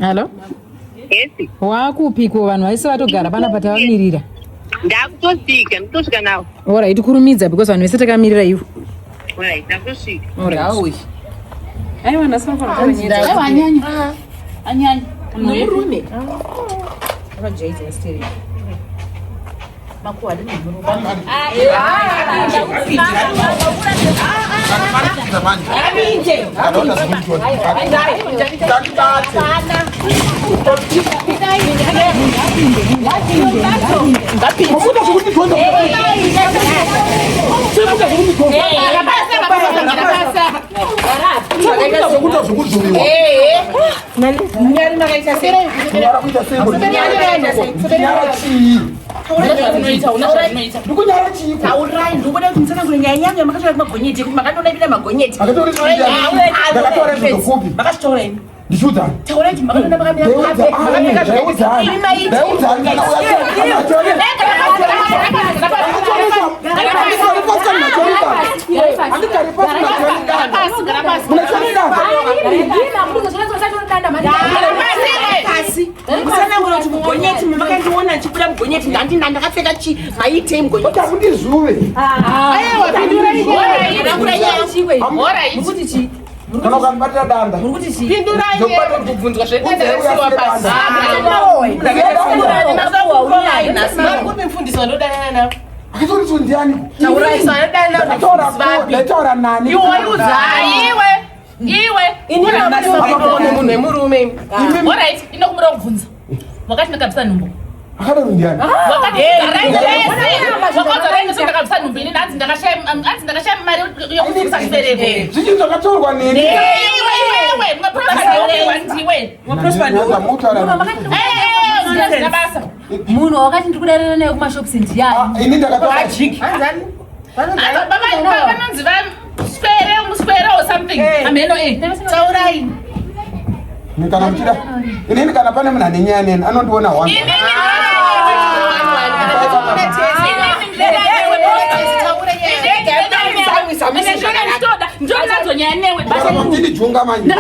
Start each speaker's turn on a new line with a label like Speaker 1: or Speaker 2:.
Speaker 1: Halo?
Speaker 2: Yes.
Speaker 1: Wakupiko vanhu vaisi vatogara pana patavamirira?
Speaker 2: Ndakutosvika nawo.
Speaker 1: Alright, kurumidza because vanhu vese takamirira ivo.
Speaker 2: Alright, ndakusvika.
Speaker 1: Alright. Aiwa nasafara
Speaker 3: kunyira. Aiwa anyanya. Anyanya. Munhurume.
Speaker 1: Akajaita stereo.
Speaker 3: Makuwa ndini munhu.
Speaker 4: Kana ukanibata danda.
Speaker 3: Kubvunzwa zvekufundiso ndodanana.
Speaker 4: Akizoriso ndiani? Taura nani?
Speaker 3: Iwe. Munhu wemurume. Alright, inokumbira kubvunza. Wakati ndakabvisa nhumbu.
Speaker 4: Akadaro ndiani?
Speaker 3: Wakati nhumbu ini nanzi ndakashaya mari yokubvisa chibereko.
Speaker 4: Zvichi zvakatorwa nini?
Speaker 3: Munhu wakati ndiri kudarana naye kumashopisi ndiyani?
Speaker 4: Ini ndakatora
Speaker 3: vanonzi muswere or something. Ameno taurai.
Speaker 4: Kana mchida. Ini kana pane munhu anenyaya neni anondiona wangu. Junga manje.